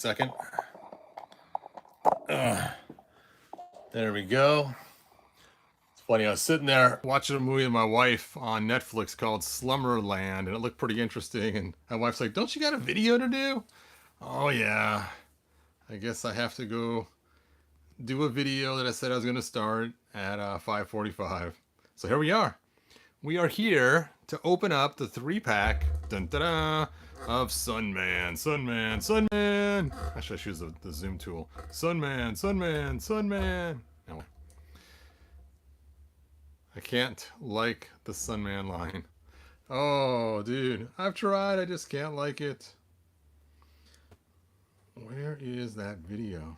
Second. There we go. It's funny, I was sitting there watching a movie with my wife on Netflix called Slumberland, and it looked pretty interesting. And my wife's like, "Don't you got a video to do?" Oh, yeah. I guess I have to go do a video that I said I was going to start at 5:45. So here we are. We are here to open up the 3-pack of Sunman. Sunman, Sunman. Actually, I should use the zoom tool. Sunman, Sunman, Sunman. No. I can't like the Sunman line. Oh, dude. I've tried. I just can't like it. Where is that video?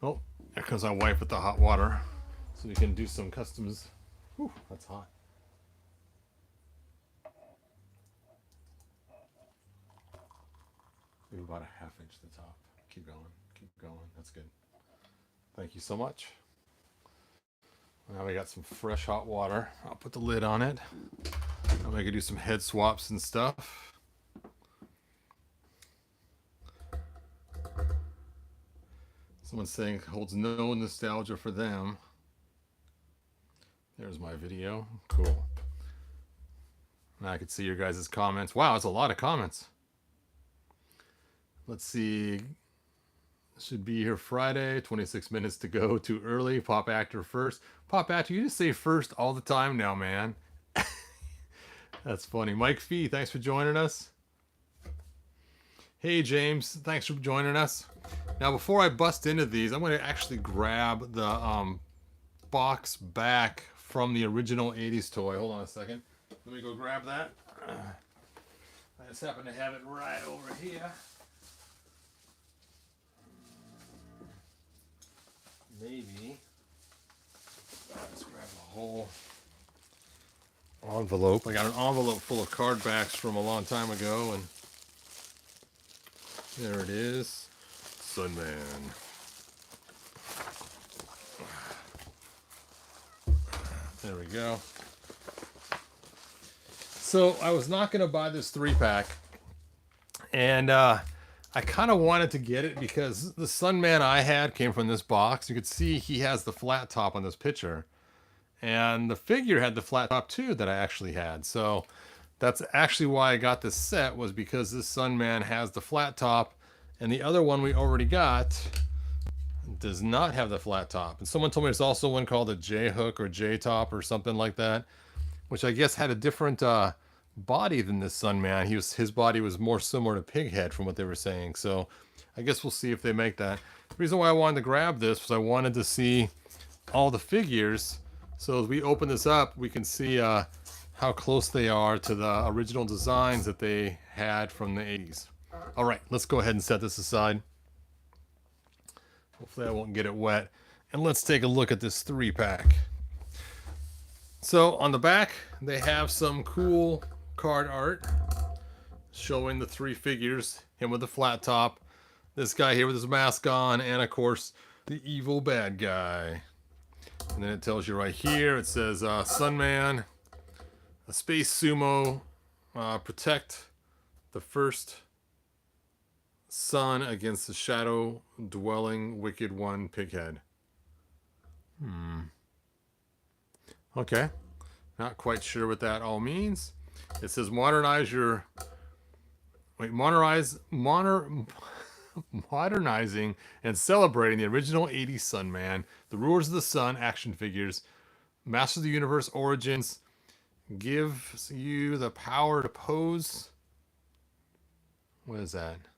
Oh, there comes my wife with the hot water. So we can do some customs. Whew, that's hot. Maybe about a 1/2 inch to the top. Keep going, keep going. That's good. Thank you so much. Now we got some fresh hot water. I'll put the lid on it. Now we can do some head swaps and stuff. Someone's saying holds no nostalgia for them. There's my video. Cool. Now I can see your guys' comments. Wow, that's a lot of comments. Let's see. Should be here Friday. 26 minutes to go. Too early. Pop actor first. Pop actor, you just say first all the time now, man. That's funny. Mike Fee, thanks for joining us. Hey, James. Thanks for joining us. Now, before I bust into these, I'm going to actually grab the box back from the original 80s toy. Hold on a second. Let me go grab that. I just happen to have it right over here. Maybe. Let's grab the whole envelope. I got an envelope full of card backs from a long time ago, and there it is. Sunman. There we go. So I was not going to buy this 3-pack, and I kind of wanted to get it because the Sunman I had came from this box. You could see he has the flat top on this picture, and the figure had the flat top too that I actually had. So that's actually why I got this set, was because this Sunman has the flat top, and the other one we already got does not have the flat top. And someone told me there's also one called a J-hook or J-top or something like that, which I guess had a different body than this Sunman. His body was more similar to Pighead from what they were saying. So I guess we'll see if they make that. The reason why I wanted to grab this was I wanted to see all the figures. So as we open this up, we can see how close they are to the original designs that they had from the 80s. All right, let's go ahead and set this aside. Hopefully I won't get it wet. And let's take a look at this 3-pack. So on the back, they have some cool card art showing the 3 figures. Him with the flat top, this guy here with his mask on, and of course, the evil bad guy. And then it tells you right here, it says Sunman, a space sumo, protect the first sun against the shadow-dwelling wicked one, Pighead. Okay. Not quite sure what that all means. It says modernizing and celebrating the original 80s Sunman, the Rulers of the Sun action figures, Master of the Universe Origins, gives you the power to pose. What is that?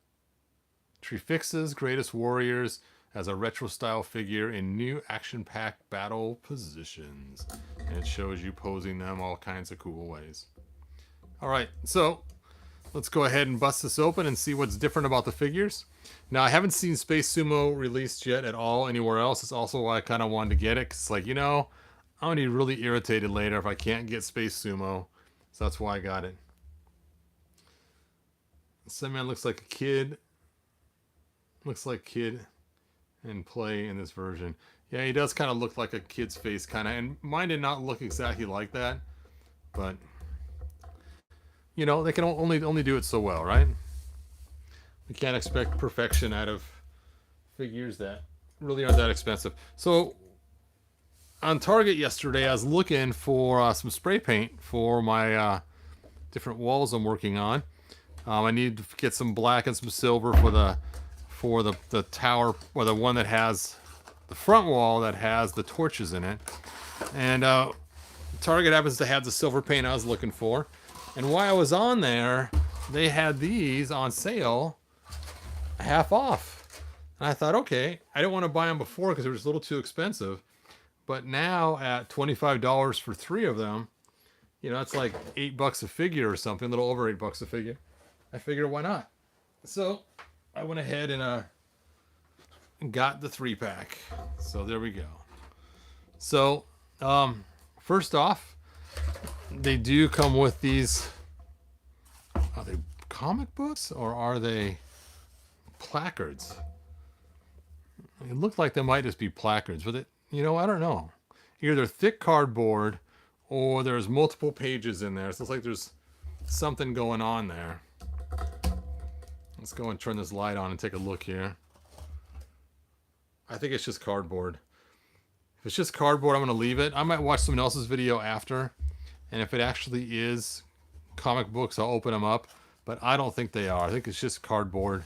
Trifixa's greatest warriors as a retro style figure in new action-packed battle positions. And it shows you posing them all kinds of cool ways. All right, so let's go ahead and bust this open and see what's different about the figures. Now, I haven't seen Space Sumo released yet at all anywhere else. It's also why I kind of wanted to get it, because it's like, you know, I'm going to be really irritated later if I can't get Space Sumo. So that's why I got it. Sunman looks like a kid. Looks like kid and play in this version. Yeah, he does kind of look like a kid's face, kind of. And mine did not look exactly like that. But, you know, they can only do it so well, right? You can't expect perfection out of figures that really aren't that expensive. So on Target yesterday, I was looking for some spray paint for my different walls I'm working on. I need to get some black and some silver for the tower, or the one that has the front wall that has the torches in it. And Target happens to have the silver paint I was looking for. And while I was on there, they had these on sale, half off. And I thought, okay, I didn't want to buy them before because they were just a little too expensive. But now at $25 for 3 of them, you know, that's like $8 a figure or something, a little over $8 a figure. I figured, why not? So I went ahead and got the 3-pack. So there we go. So first off, they do come with these. Are they comic books or are they placards? It looked like they might just be placards, but you know, I don't know. Either they're thick cardboard or there's multiple pages in there. So it's like there's something going on there. Let's go and turn this light on and take a look here. I think it's just cardboard. If it's just cardboard, I'm going to leave it. I might watch someone else's video after. And if it actually is comic books, I'll open them up. But I don't think they are. I think it's just cardboard.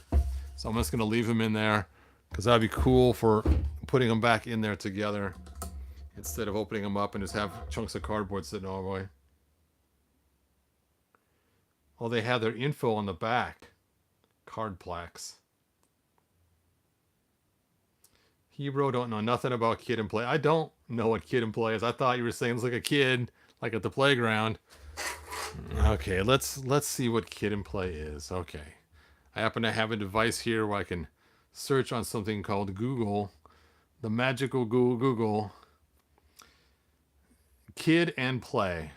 So I'm just going to leave them in there, because that'd be cool for putting them back in there together instead of opening them up and just have chunks of cardboard sitting all the way. Oh, they have their info on the back. Card plaques. Hero don't know nothing about Kid and Play. I don't know what Kid and Play is. I thought you were saying it's like a kid, like at the playground. Okay, let's see what Kid and Play is. Okay. I happen to have a device here where I can search on something called Google. The magical Google. Kid and Play.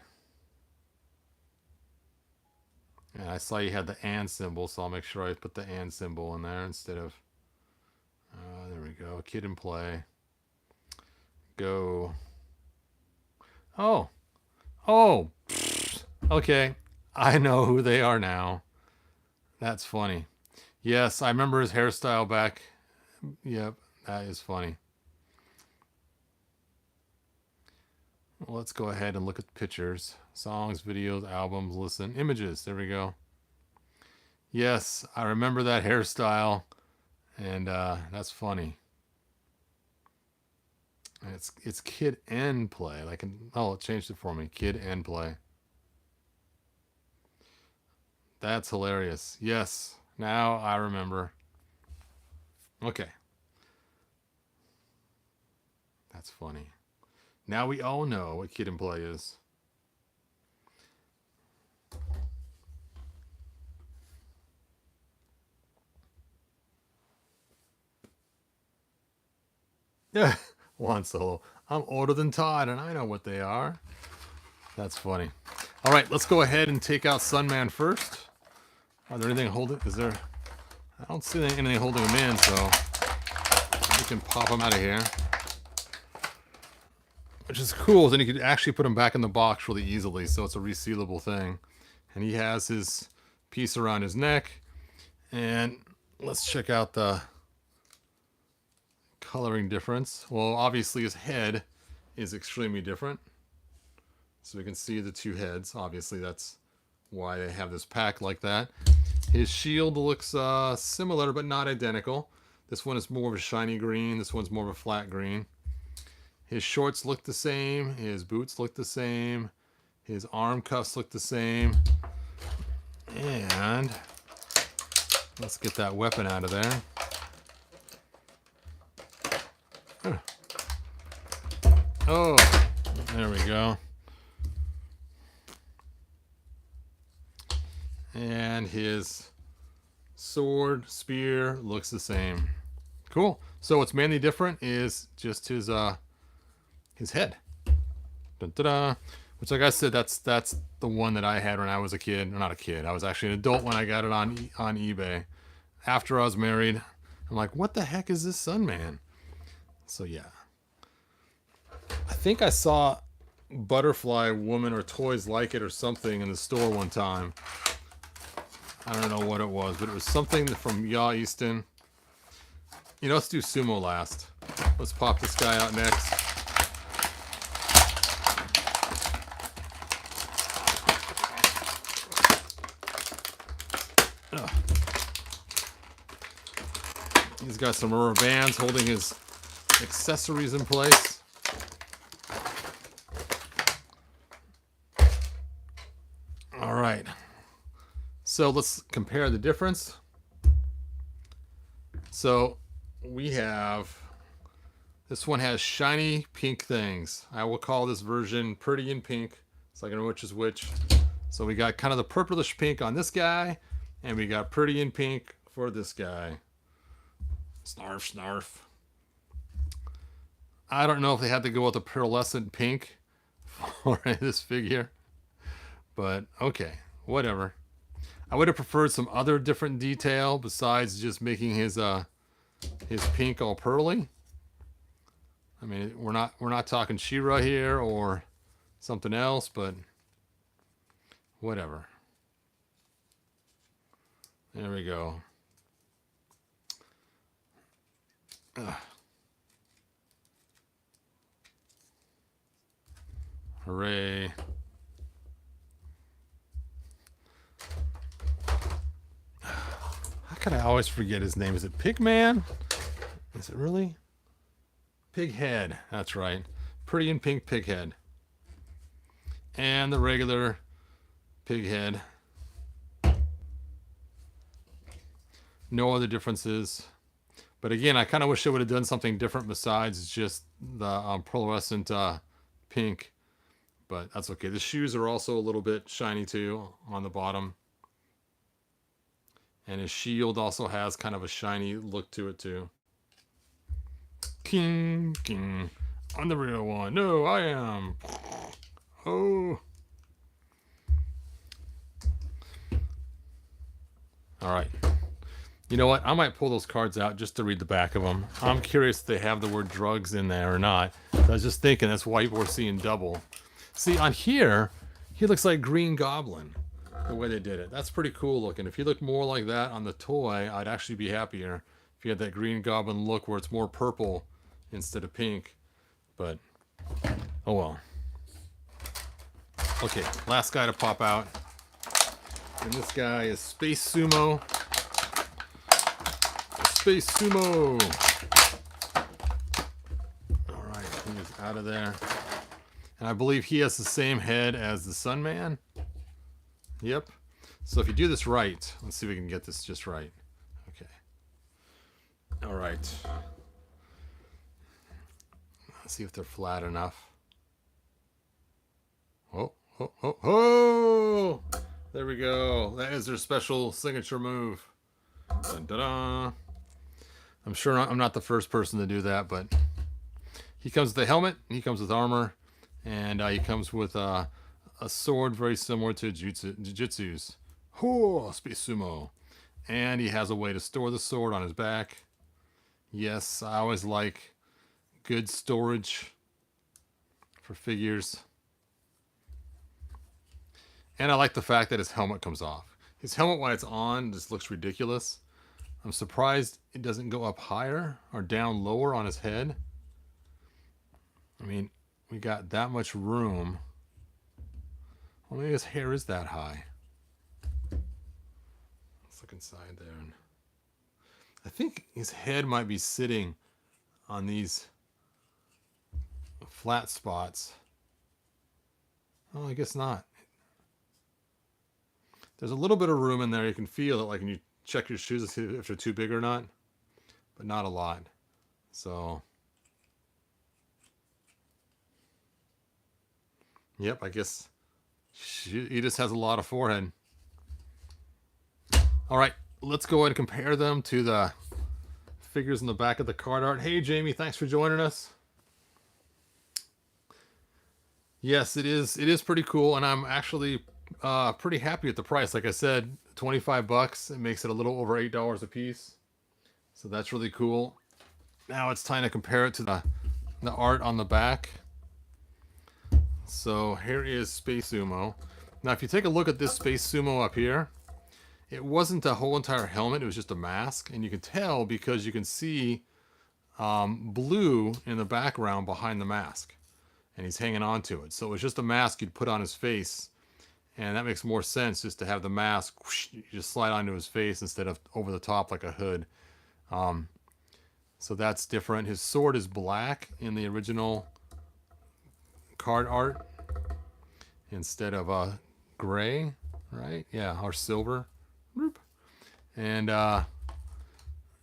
And I saw you had the and symbol, so I'll make sure I put the and symbol in there instead of... there we go. Kid and Play. Go. Oh. Oh. Okay. I know who they are now. That's funny. Yes, I remember his hairstyle back. Yep, that is funny. Well, let's go ahead and look at the pictures. Songs, videos, albums, listen, images. There we go. Yes, I remember that hairstyle. And that's funny. And it's Kid and Play. Like, oh, it changed it for me. Kid and Play. That's hilarious. Yes, now I remember. Okay. That's funny. Now we all know what Kid and Play is. Yeah, one solo. I'm older than Todd, and I know what they are. That's funny. All right, let's go ahead and take out Sunman first. Are there anything holding? Is there? I don't see anything holding him in, so we can pop him out of here. Which is cool. Then you could actually put him back in the box really easily, so it's a resealable thing. And he has his piece around his neck. And let's check out the coloring difference. Well, obviously his head is extremely different. So we can see the two heads. Obviously that's why they have this pack like that. His shield looks similar but not identical. This one is more of a shiny green. This one's more of a flat green. His shorts look the same. His boots look the same. His arm cuffs look the same. And let's get that weapon out of there. Oh, there we go. And his sword, spear looks the same. Cool. So what's mainly different is just his head. Dun-da-da. Which, like I said, that's the one that I had when I was a kid. Or not a kid. I was actually an adult when I got it on eBay. After I was married, I'm like, what the heck is this Sunman? So yeah. I think I saw Butterfly Woman or toys like it or something in the store one time. I don't know what it was, but it was something from Yaw Easton. You know, let's do Sumo last. Let's pop this guy out next. Ugh. He's got some rubber bands holding his accessories in place. All right. So let's compare the difference. So we have, this one has shiny pink things. I will call this version pretty in pink, so I can know which is which. So we got kind of the purplish pink on this guy, and we got pretty in pink for this guy. Snarf, snarf. I don't know if they had to go with a pearlescent pink for this figure, but okay, whatever. I would have preferred some other different detail besides just making his pink all pearly. I mean, we're not talking She-Ra here or something else, but whatever. There we go. Ugh. Hooray. How can I always forget his name? Is it Pigman? Is it really? Pighead. That's right. Pretty in pink Pighead. And the regular Pighead. No other differences. But again, I kind of wish I would have done something different besides just the pearlescent pink. But that's okay. The shoes are also a little bit shiny too on the bottom. And his shield also has kind of a shiny look to it too. King, king. I'm the real one. No, I am. Oh. All right. You know what? I might pull those cards out just to read the back of them. I'm curious if they have the word drugs in there or not. I was just thinking that's why we're seeing double. See, on here, he looks like Green Goblin, the way they did it. That's pretty cool looking. If you look more like that on the toy, I'd actually be happier. If you had that Green Goblin look where it's more purple instead of pink. But, oh well. Okay, last guy to pop out. And this guy is Space Sumo. Space Sumo! Alright, he is out of there. And I believe he has the same head as the Sun Man. Yep. So if you do this right, let's see if we can get this just right. Okay. Alright. Let's see if they're flat enough. Oh, oh, oh, oh! There we go. That is their special signature move. Dun, dun, dun. I'm sure I'm not the first person to do that, but he comes with a helmet, he comes with armor, and he comes with a sword very similar to Jujutsu's. Oh, Space Sumo. And he has a way to store the sword on his back. Yes, I always like good storage for figures. And I like the fact that his helmet comes off. His helmet, when it's on, just looks ridiculous. I'm surprised it doesn't go up higher or down lower on his head. I mean, we got that much room. Well, maybe his hair is that high. Let's look inside there. I think his head might be sitting on these flat spots. Oh, I guess not. There's a little bit of room in there. You can feel it, like when you check your shoes to see if they're too big or not, but not a lot. So, yep, I guess he just has a lot of forehead. All right, let's go ahead and compare them to the figures in the back of the card art. Hey, Jamie, thanks for joining us. Yes, it is pretty cool, and I'm actually pretty happy with the price. Like I said, 25 bucks. It makes it a little over $8 a piece. So that's really cool. Now it's time to compare it to the art on the back. So here is Space Sumo. Now if you take a look at this Space Sumo up here, it wasn't a whole entire helmet. It was just a mask. And you can tell because you can see blue in the background behind the mask. And he's hanging on to it. So it was just a mask you'd put on his face. And that makes more sense just to have the mask whoosh, you just slide onto his face instead of over the top like a hood. So that's different. His sword is black in the original card art instead of gray, right? Yeah, or silver. And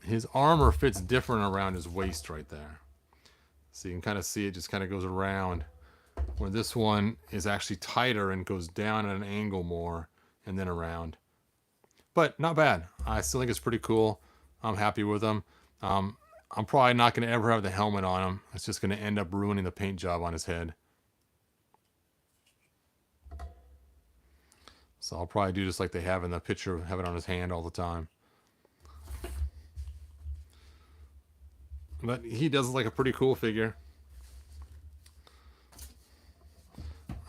his armor fits different around his waist right there. So you can kind of see it just kind of goes around, where this one is actually tighter and goes down at an angle more and then around. But not bad. I still think it's pretty cool. I'm happy with them. I'm probably not going to ever have the helmet on him. It's just going to end up ruining the paint job on his head. So I'll probably do just like they have in the picture, have it on his hand all the time. But he does look like a pretty cool figure.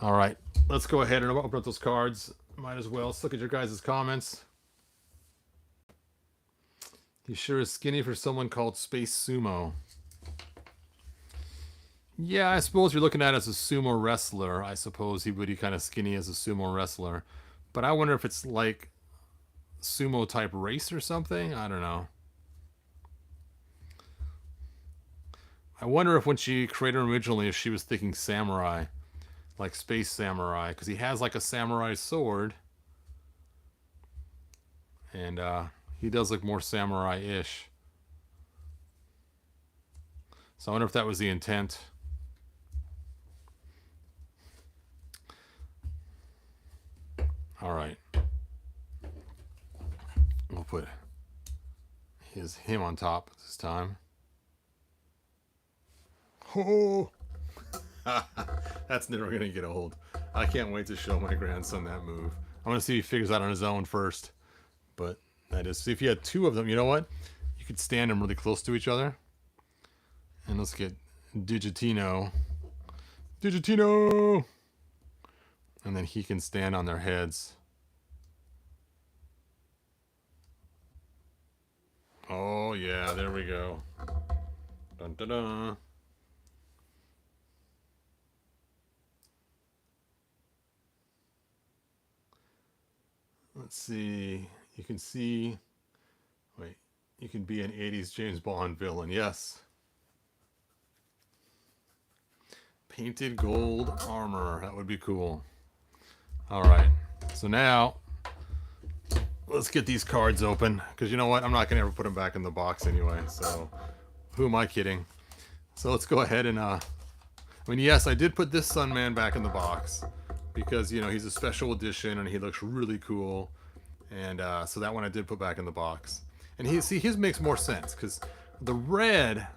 All right, let's go ahead and open up those cards. Might as well. Let's look at your guys' comments. He sure is skinny for someone called Space Sumo. Yeah, I suppose you're looking at it as a sumo wrestler. I suppose he would be kind of skinny as a sumo wrestler. But I wonder if it's like sumo type race or something. I don't know. I wonder if when she created him originally, if she was thinking samurai, like space samurai, because he has like a samurai sword, and he does look more samurai-ish. So I wonder if that was the intent. All right, we'll put him on top this time. Oh, that's never going to get old. I can't wait to show my grandson that move. I want to see if he figures out on his own first. But that is, see, if you had two of them, you know what? You could stand them really close to each other. And let's get Digitino. Digitino! And then he can stand on their heads. Oh, yeah, there we go. Dun, dun, dun. Let's see. You can see. Wait. You can be an 80s James Bond villain. Yes. Painted gold armor. That would be cool. All right. So now, let's get these cards open. Because you know what? I'm not going to ever put them back in the box anyway. So, who am I kidding? So let's go ahead and, I mean, yes, I did put this Sun Man back in the box. Because, you know, he's a special edition and he looks really cool. And so that one I did put back in the box. And his makes more sense because the red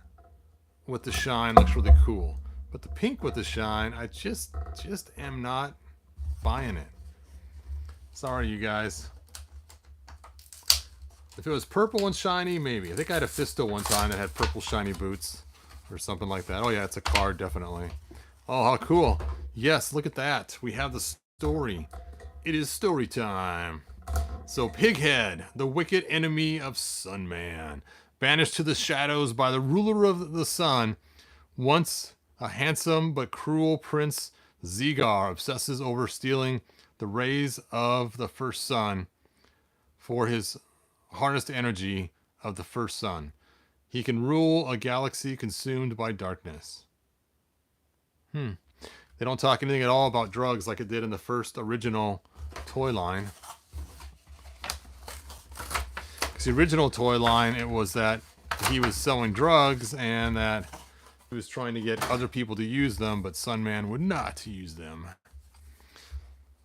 with the shine looks really cool. But the pink with the shine, I just am not buying it. Sorry, you guys. If it was purple and shiny, maybe. I think I had a Fisto one time that had purple shiny boots or something like that. Oh yeah, it's a card, definitely. Oh, how cool. Yes, look at that. We have the story. It is story time. So Pighead, the wicked enemy of Sunman, banished to the shadows by the ruler of the sun, once a handsome but cruel Prince Zigar obsesses over stealing the rays of the first sun for his harnessed energy of the first sun. He can rule a galaxy consumed by darkness. They don't talk anything at all about drugs like it did in the first original toy line. Because the original toy line, it was that he was selling drugs and that he was trying to get other people to use them, but Sunman would not use them.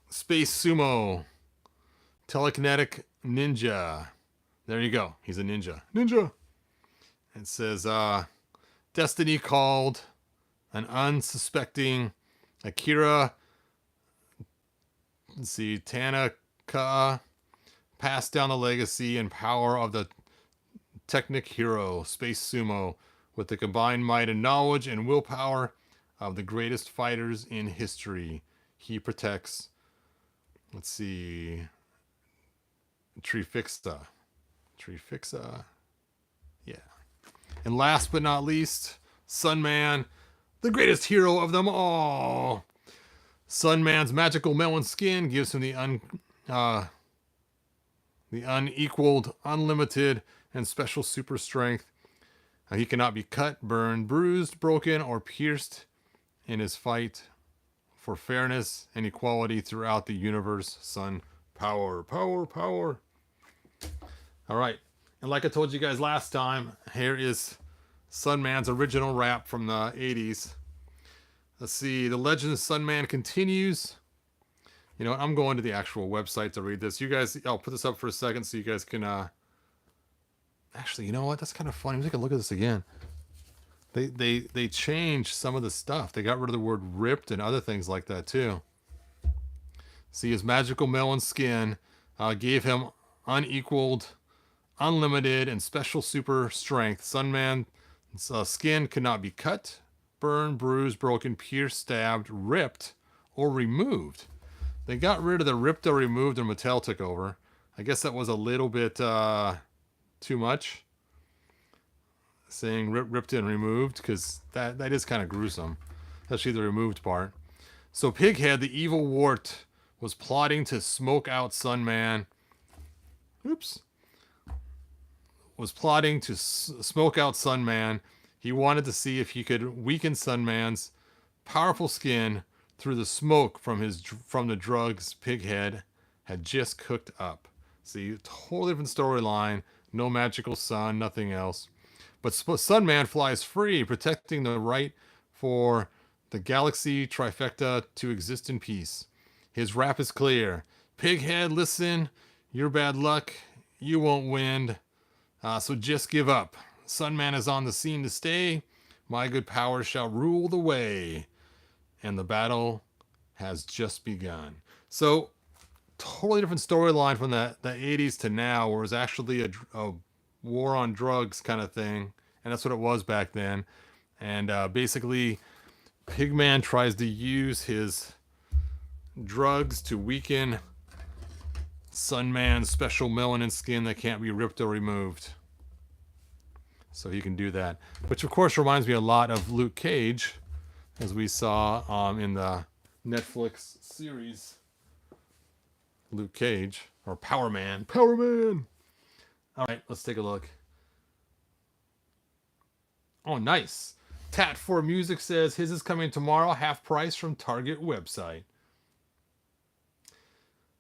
Space Sumo. Telekinetic Ninja. There you go. He's a ninja. Ninja! It says, Destiny called an unsuspecting Akira, let's see, Tanaka, passed down the legacy and power of the Technic hero, Space Sumo, with the combined might and knowledge and willpower of the greatest fighters in history. He protects, let's see, Treefixa. Treefixa. Yeah. And last but not least, Sunman, the greatest hero of them all. Sunman's magical melon skin gives him the unequaled, unlimited, and special super strength. He cannot be cut, burned, bruised, broken, or pierced in his fight for fairness and equality throughout the universe. Sun power, power, power. All right. And like I told you guys last time, here is Sunman's original rap from the 80s. Let's see. The legend of Sunman continues. You know what? I'm going to the actual website to read this. You guys, I'll put this up for a second so you guys can. Actually, you know what? That's kind of funny. Let's take a look at this again. They changed some of the stuff. They got rid of the word ripped and other things like that too. See, his magical melon skin gave him unequaled, unlimited, and special super strength. Sunman's skin could not be cut, burned, bruised, broken, pierced, stabbed, ripped, or removed. They got rid of the ripped or removed and Mattel took over. I guess that was a little bit too much. Saying ripped and removed, because that is kind of gruesome. Especially the removed part. So Pighead, the evil wart, was plotting to smoke out Sunman. Oops. Was plotting to smoke out Sunman. He wanted to see if he could weaken Sunman's powerful skin through the smoke from the drugs Pighead had just cooked up. See, totally different storyline. No magical sun, nothing else. But Sunman flies free, protecting the right for the galaxy trifecta to exist in peace. His rap is clear. Pighead, listen, you're bad luck. You won't win. So just give up. Sunman is on the scene to stay. My good power shall rule the way. And the battle has just begun. So, totally different storyline from the 80s to now, where it was actually a war on drugs kind of thing. And that's what it was back then. And basically, Pigman tries to use his drugs to weaken Sunman's special melanin skin that can't be ripped or removed. So he can do that. Which, of course, reminds me a lot of Luke Cage, as we saw in the Netflix series Luke Cage, or Power Man. Power Man! All right, let's take a look. Oh, nice. Tat4 Music says his is coming tomorrow, half price from Target website.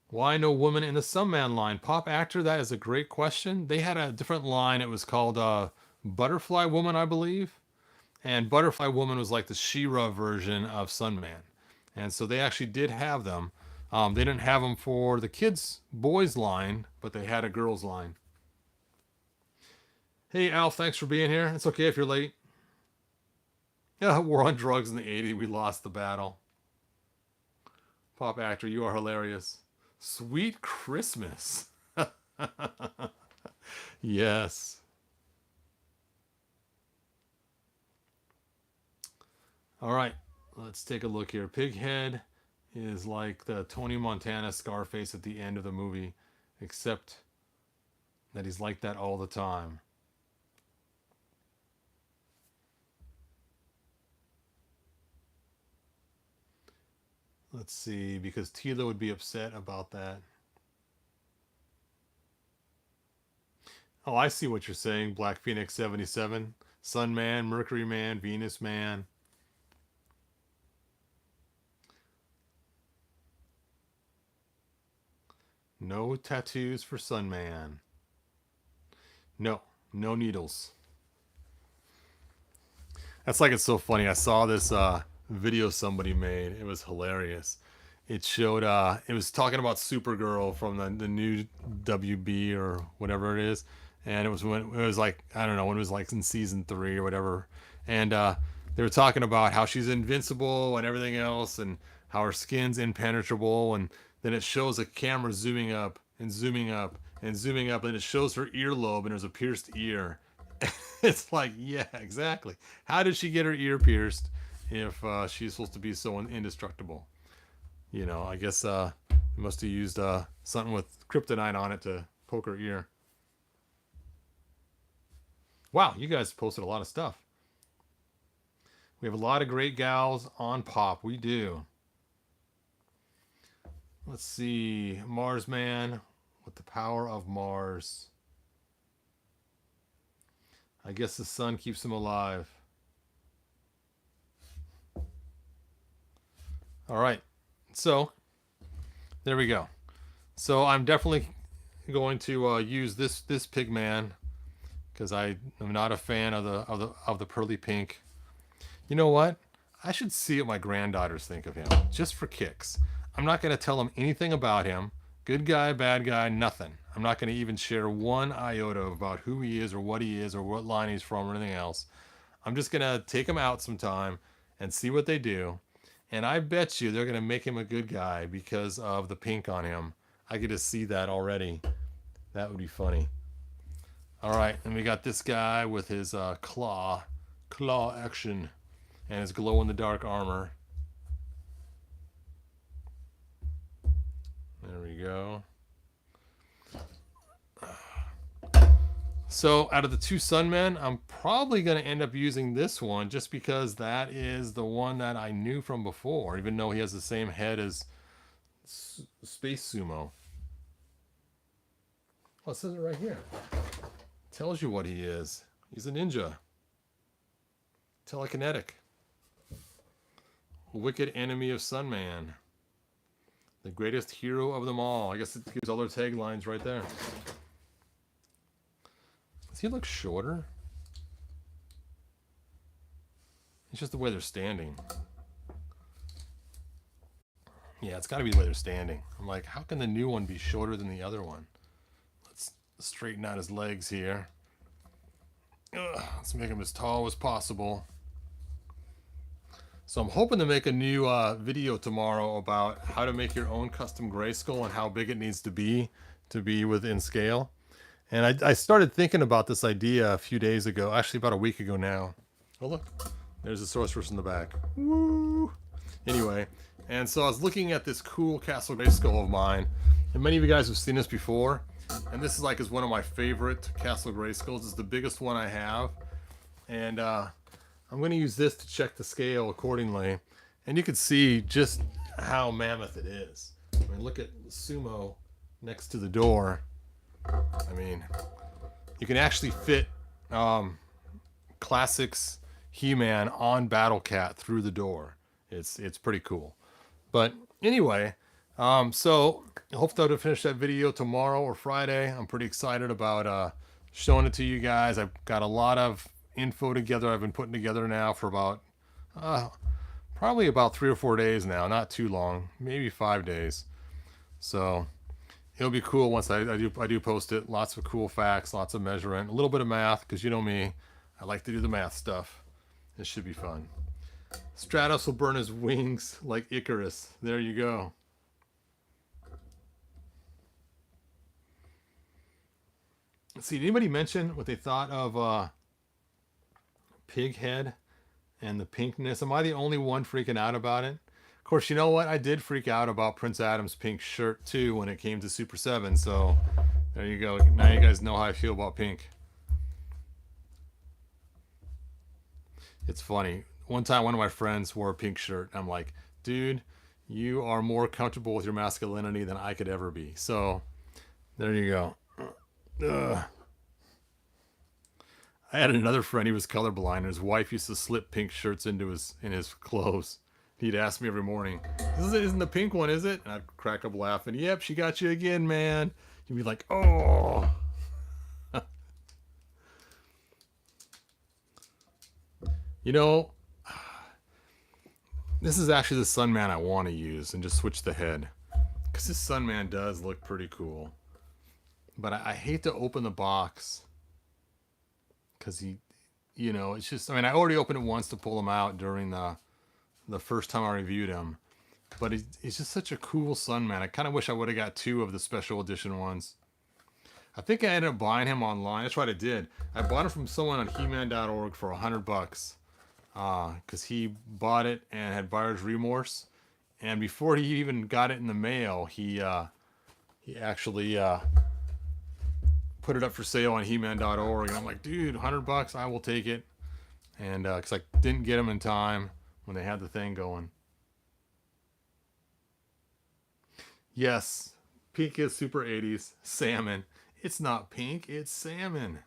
Why no woman in the Sunman line? Pop actor, that is a great question. They had a different line. It was called Butterfly Woman, I believe. And Butterfly Woman was like the She-Ra version of Sunman. And so they actually did have them. They didn't have them for the kids' boys line, but they had a girls line. Hey, Alf, thanks for being here. It's okay if you're late. Yeah, war on drugs in the 80s. We lost the battle. Pop actor, you are hilarious. Sweet Christmas. Yes. All right, let's take a look here. Pighead is like the Tony Montana Scarface at the end of the movie, except that he's like that all the time. Let's see, because Tila would be upset about that. Oh, I see what you're saying. Black Phoenix 77, Sun Man, Mercury Man, Venus Man. No tattoos for Sun Man. No needles. That's like, it's so funny. I saw this video somebody made. It was hilarious. It showed it was talking about Supergirl from the new WB or whatever it is, and it was when it was like, I don't know, when it was like in season 3 or whatever, and they were talking about how she's invincible and everything else, and how her skin's impenetrable, and then it shows a camera zooming up and zooming up and zooming up, and it shows her earlobe, and there's a pierced ear. It's like, yeah, exactly. How did she get her ear pierced if she's supposed to be so indestructible? You know, I guess must have used something with kryptonite on it to poke her ear. Wow, you guys posted a lot of stuff. We have a lot of great gals on Pop. We do. Let's see. Mars Man with the power of Mars. I guess the sun keeps him alive. All right. So, there we go. So I'm definitely going to use this Pigman because I am not a fan of the pearly pink. You know what? I should see what my granddaughters think of him, just for kicks. I'm not going to tell them anything about him. Good guy, bad guy, nothing. I'm not going to even share one iota about who he is or what line he's from or anything else. I'm just going to take him out sometime and see what they do. And I bet you they're going to make him a good guy because of the pink on him. I get to see that already. That would be funny. All right, and we got this guy with his claw action and his glow-in-the-dark armor. There we go. So out of the two Sunmen, I'm probably going to end up using this one just because that is the one that I knew from before, even though he has the same head as Space Sumo. Oh, it says it right here. Tells you what he is. He's a ninja. Telekinetic. Wicked enemy of Sunman. The greatest hero of them all. I guess it gives all their taglines right there. Does he look shorter? It's just the way they're standing. Yeah, it's got to be the way they're standing. I'm like, how can the new one be shorter than the other one? Let's straighten out his legs here. Let's make him as tall as possible. So I'm hoping to make a new video tomorrow about how to make your own custom Grayskull and how big it needs to be within scale. And I started thinking about this idea a few days ago, actually about a week ago now. Oh look, there's the sorceress in the back. Woo! Anyway, and so I was looking at this cool Castle Grayskull of mine, and many of you guys have seen this before. And this is one of my favorite Castle Grayskulls. It's the biggest one I have, and I'm going to use this to check the scale accordingly, and you can see just how mammoth it is. I mean, look at Sumo next to the door. I mean, you can actually fit Classics He-Man on Battle Cat through the door. It's pretty cool. But anyway, so I hope to finish that video tomorrow or Friday. I'm pretty excited about showing it to you guys. I've got a lot of info together I've been putting together now for about probably about 3 or 4 days now, not too long, maybe 5 days. So it'll be cool once I do post it. Lots of cool facts, lots of measurement, a little bit of math, because you know me, I like to do the math stuff. It should be fun. Stratos will burn his wings like Icarus. There you go. Let's see, did anybody mention what they thought of Pig head and the pinkness? Am I the only one freaking out about it? Of course, you know what? I did freak out about Prince Adam's pink shirt too when it came to Super 7. So there you go. Now you guys know how I feel about pink. It's funny. One time, one of my friends wore a pink shirt. I'm like, dude, you are more comfortable with your masculinity than I could ever be. So there you go. Ugh. I had another friend, he was colorblind, and his wife used to slip pink shirts into in his clothes. He'd ask me every morning, isn't the pink one, is it? And I'd crack up laughing. Yep, she got you again, man. He'd be like, oh. You know, this is actually the Sunman I want to use, and just switch the head. Because this Sunman does look pretty cool. But I hate to open the box. Because you know, it's just, I mean, I already opened it once to pull him out during the first time I reviewed him. But he's just such a cool Sunman. I kind of wish I would have got 2 of the special edition ones. I think I ended up buying him online. That's what I did. I bought him from someone on He-Man.org for $100. Because he bought it and had buyer's remorse. And before he even got it in the mail, he actually put it up for sale on He-Man.org, and I'm like, dude, $100, I will take it. And because I didn't get them in time when they had the thing going. Yes, pink is super 80s. Salmon. It's not pink, it's salmon.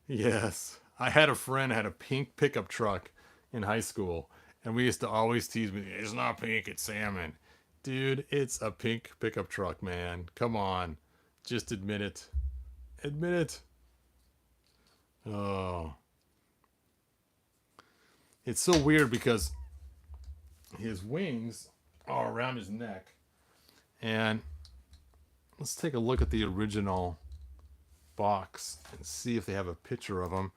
Yes. I had a friend had a pink pickup truck in high school, and we used to always tease me, it's not pink, it's salmon. Dude, it's a pink pickup truck, man. Come on. Just admit it. Admit it. Oh. It's so weird because his wings are around his neck. And let's take a look at the original box and see if they have a picture of him.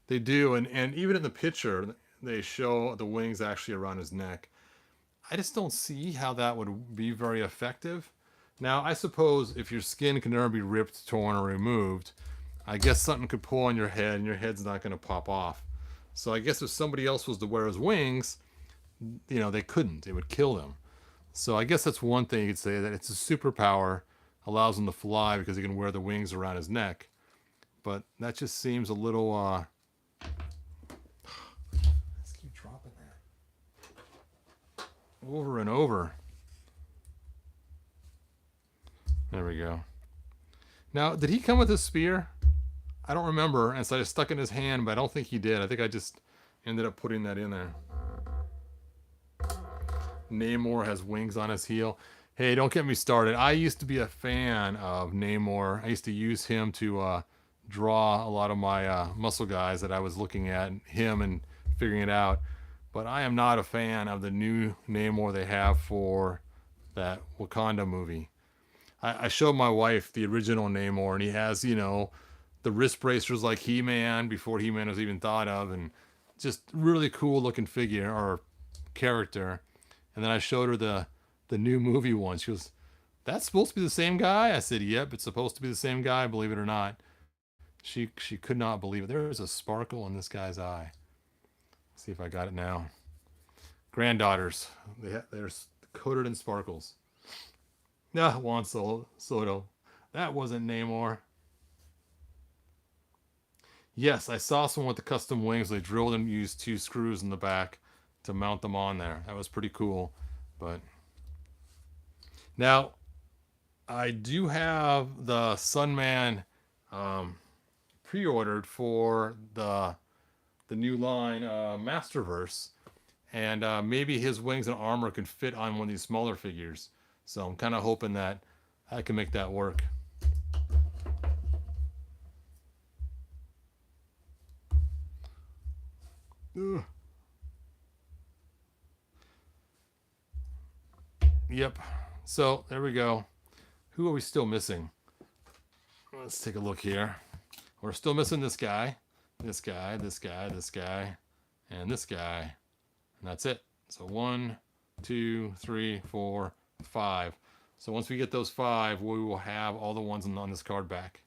They do, and even in the picture, they show the wings actually around his neck. I just don't see how that would be very effective. Now, I suppose if your skin can never be ripped, torn, or removed, I guess something could pull on your head and your head's not going to pop off. So I guess if somebody else was to wear his wings, you know, they couldn't. It would kill them. So I guess that's one thing you could say, that it's a superpower, allows him to fly because he can wear the wings around his neck. But that just seems a little, let's keep dropping that. Over and over. There we go. Now, did he come with a spear? I don't remember, and so I just stuck in his hand, but I don't think he did. I think I just ended up putting that in there. Namor has wings on his heel. Hey, don't get me started. I used to be a fan of Namor. I used to use him to draw a lot of my muscle guys that I was looking at, him and figuring it out. But I am not a fan of the new Namor they have for that Wakanda movie. I showed my wife the original Namor, and he has, you know, the wrist bracers like He-Man before He-Man was even thought of, and just really cool looking figure or character. And then I showed her the new movie one. She goes, that's supposed to be the same guy? I said, yep, it's supposed to be the same guy, believe it or not. She could not believe it. There is a sparkle in this guy's eye. Let's see if I got it now. Granddaughters, they're coated in sparkles. Nah, Juan Soto. That wasn't Namor. Yes, I saw someone with the custom wings. They drilled and used 2 screws in the back to mount them on there. That was pretty cool. But now, I do have the Sunman pre-ordered for the new line Masterverse, and maybe his wings and armor can fit on one of these smaller figures. So I'm kind of hoping that I can make that work. Ugh. Yep. So there we go. Who are we still missing? Let's take a look here. We're still missing this guy, this guy, this guy, this guy, and this guy. And that's it. So 1, 2, 3, 4, 5. So once we get those 5, we will have all the ones on this card back.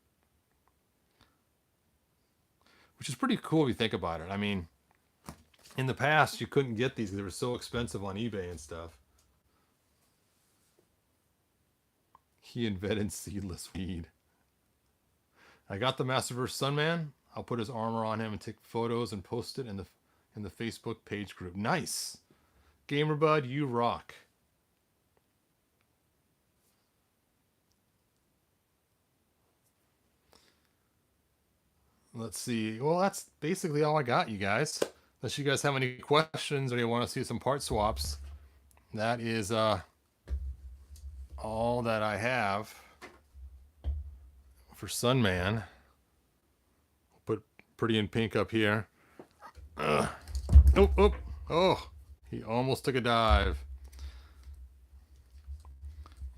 Which is pretty cool if you think about it. I mean, in the past, you couldn't get these because they were so expensive on eBay and stuff. He invented seedless weed. I got the Masterverse Sunman. I'll put his armor on him and take photos and post it in the Facebook page group. Nice. Gamerbud, you rock. Let's see. Well, that's basically all I got, you guys. Unless you guys have any questions or you want to see some part swaps, that is all that I have for Sunman. Put Pretty in Pink up here. Oh, he almost took a dive.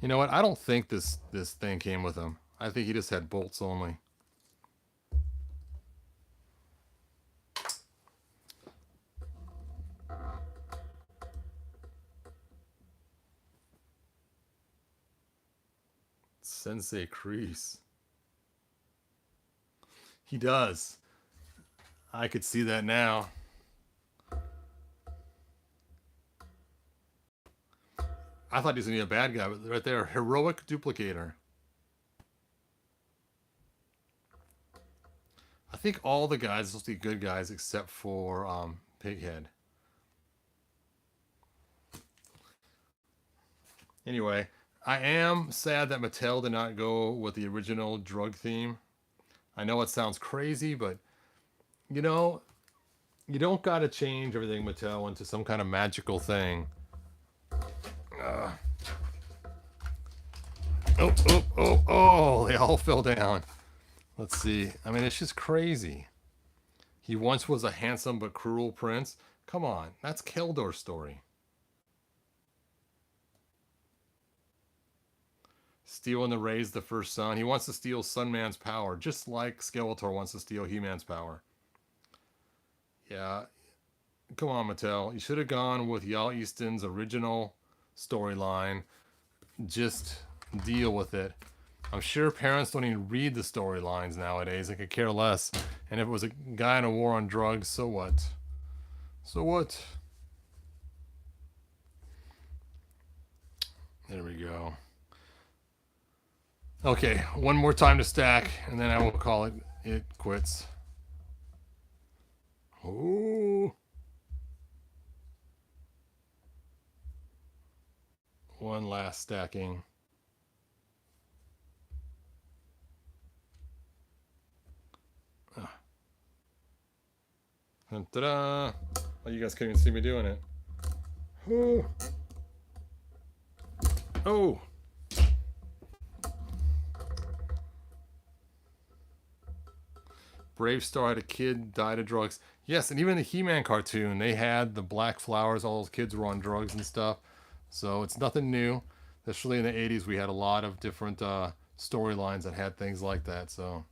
You know what? I don't think this thing came with him. I think he just had bolts only. Sensei Kreese. He does. I could see that now. I thought he was going to be a bad guy, but right there, heroic duplicator. I think all the guys are supposed to be good guys except for Pighead. Anyway, I am sad that Mattel did not go with the original drug theme. I know it sounds crazy, but you know, you don't got to change everything Mattel into some kind of magical thing. Uh, oh, they all fell down. Let's see. I mean, it's just crazy. He once was a handsome but cruel prince. Come on, that's Keldor's story. Stealing to raise the first son. He wants to steal Sunman's power, just like Skeletor wants to steal He-Man's power. Yeah, come on, Mattel. You should have gone with Yal Easton's original storyline. Just deal with it. I'm sure parents don't even read the storylines nowadays. They could care less. And if it was a guy in a war on drugs, so what? So what? There we go. Okay, one more time to stack, and then I will call it quits. Ooh. One last stacking. Ta-da! Oh, you guys couldn't even see me doing it. Ooh. Oh! Brave Star had a kid, died of drugs. Yes, and even the He-Man cartoon, they had the black flowers. All those kids were on drugs and stuff. So it's nothing new. Especially in the 80s, we had a lot of different storylines that had things like that. So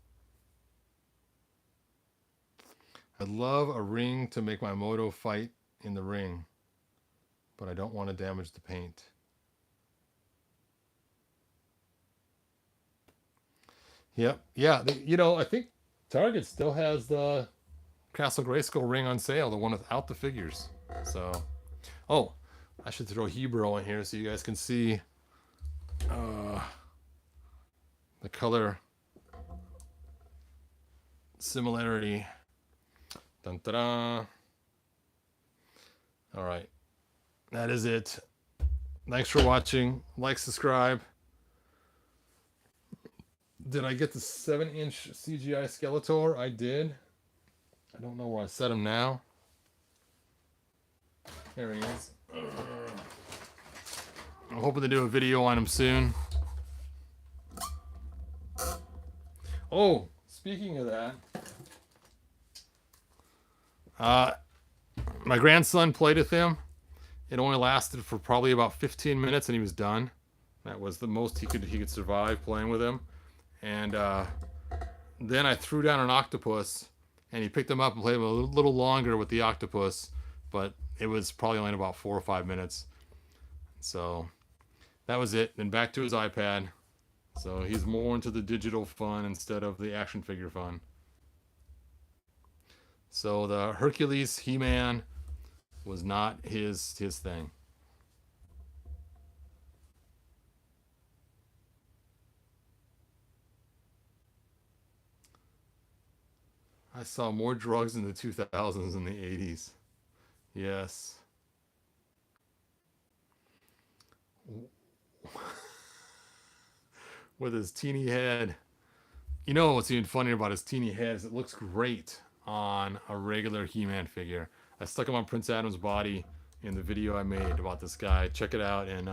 I'd love a ring to make my moto fight in the ring, but I don't want to damage the paint. Yep. Yeah. I think Target still has the Castle Grayskull ring on sale, the one without the figures. So, oh, I should throw Hebrew in here so you guys can see the color similarity. Dun, ta-da. All right, that is it. Thanks for watching. Like, subscribe. Did I get the 7-inch CGI Skeletor? I did. I don't know where I set him now. There he is. I'm hoping to do a video on him soon. Oh, speaking of that, my grandson played with him. It only lasted for probably about 15 minutes, and he was done. That was the most he could survive playing with him. And then I threw down an octopus, and he picked him up and played a little longer with the octopus, but it was probably only about 4 or 5 minutes. So that was it. Then back to his iPad. So he's more into the digital fun instead of the action figure fun. So the Hercules He-Man was not his thing. I saw more drugs in the 2000s than the 80s. Yes. With his teeny head. You know what's even funny about his teeny head is it looks great on a regular He-Man figure. I stuck him on Prince Adam's body in the video I made about this guy. Check it out, and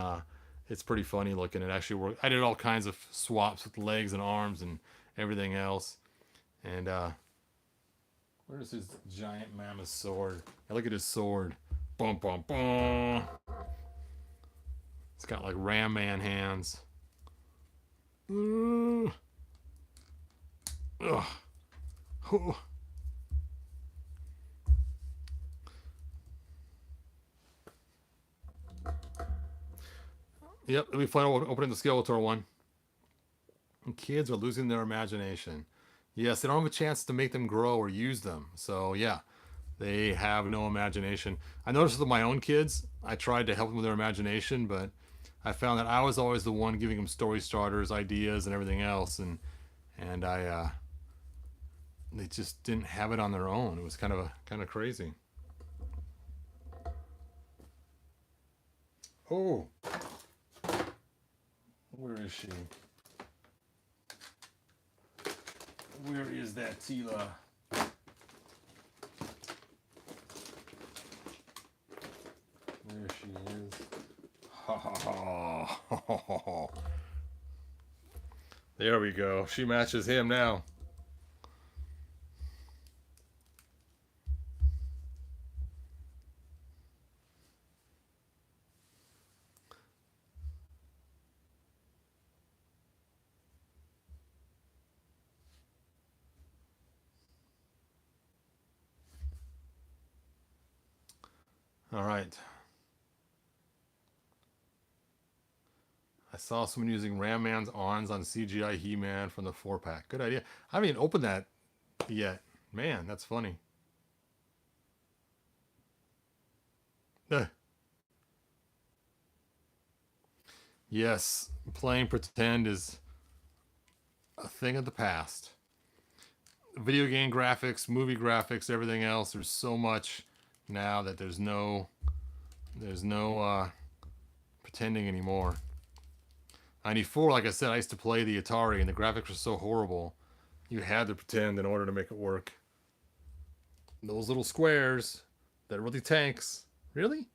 it's pretty funny looking. It actually worked. I did all kinds of swaps with legs and arms and everything else. And where's his giant mammoth sword? Yeah, look at his sword. Boom, boom, boom. It's got like Ram Man hands. Ugh. Ugh. Oh. Yep, it'll be fun opening the Skeletor one. And kids are losing their imagination. Yes, they don't have a chance to make them grow or use them. So yeah, they have no imagination. I noticed with my own kids, I tried to help them with their imagination, but I found that I was always the one giving them story starters, ideas, and everything else, and they just didn't have it on their own. It was kind of crazy. Oh, where is she? Where is that Tila? There she is. Ha ha ha. There we go. She matches him now. All right. I saw someone using Ram Man's arms on CGI He-Man from the 4-pack. Good idea. I haven't even opened that yet. Man, that's funny. Yes, playing pretend is a thing of the past. Video game graphics, movie graphics, everything else. There's so much now that there's no pretending anymore. 94, like I said, I used to play the Atari, and the graphics were so horrible. You had to pretend in order to make it work. Those little squares, they're really tanks. Really?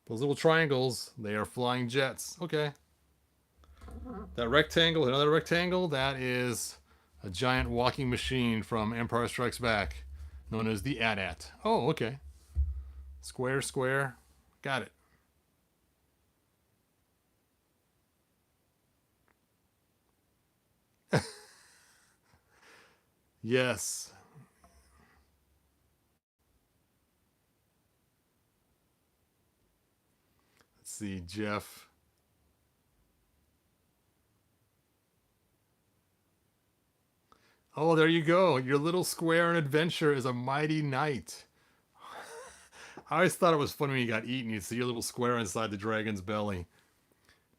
Those little triangles, they are flying jets. Okay. That rectangle, another rectangle, that is a giant walking machine from Empire Strikes Back, known as the AT-AT. Oh, okay. Square, square. Got it. Yes. Let's see, Jeff. Oh, there you go. Your little square in adventure is a mighty knight. I always thought it was funny when you got eaten, you'd see your little square inside the dragon's belly.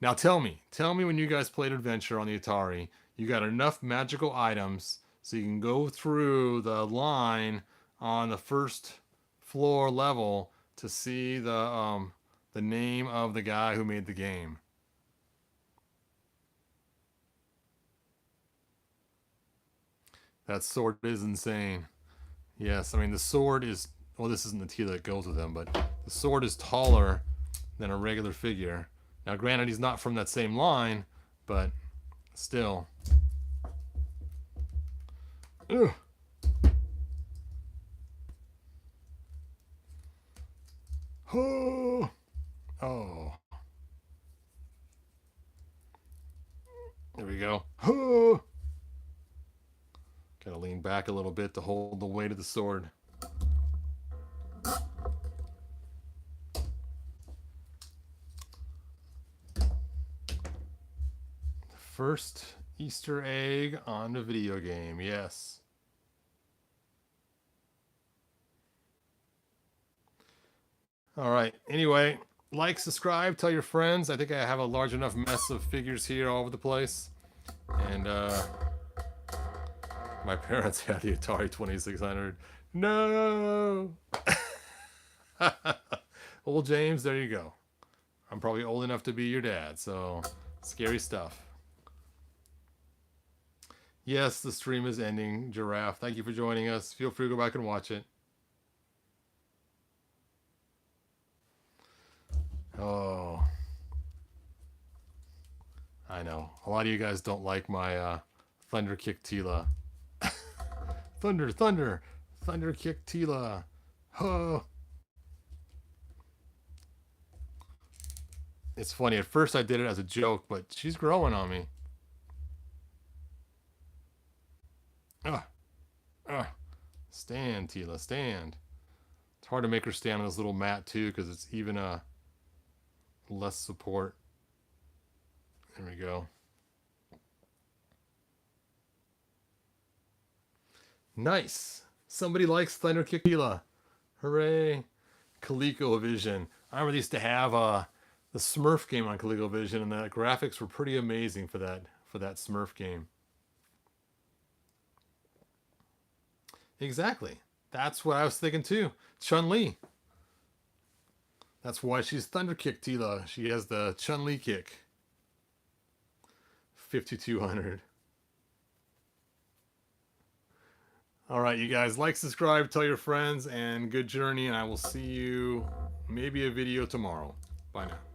Now tell me when you guys played Adventure on the Atari, you got enough magical items so you can go through the line on the first floor level to see the name of the guy who made the game. That sword is insane. Yes, I mean the sword is, well, this isn't the Tila that goes with him, but the sword is taller than a regular figure. Now, granted, he's not from that same line, but still. Ugh. Oh. Oh. There we go. Oh. Gotta lean back a little bit to hold the weight of the sword. First Easter egg on the video game, yes. All right, anyway, like, subscribe, tell your friends. I think I have a large enough mess of figures here all over the place. And my parents had the Atari 2600. No! Old James, there you go. I'm probably old enough to be your dad, so scary stuff. Yes, the stream is ending. Giraffe, thank you for joining us. Feel free to go back and watch it. Oh. I know. A lot of you guys don't like my Thunder Kick Tila. Thunder, thunder, Thunder Kick Tila. Oh. It's funny. At first I did it as a joke, but she's growing on me. Ah, ah. Stand, Tila, stand. It's hard to make her stand on this little mat too, because it's even less support. There we go. Nice. Somebody likes Thunder Kick Tila. Hooray. ColecoVision. I remember they used to have the Smurf game on ColecoVision, and the graphics were pretty amazing for that Smurf game. Exactly. That's what I was thinking too. Chun-Li. That's why she's Thunder Kick Tila. She has the Chun-Li kick. 5200. All right, you guys, like, subscribe, tell your friends, and good journey, and I will see you maybe a video tomorrow. Bye now.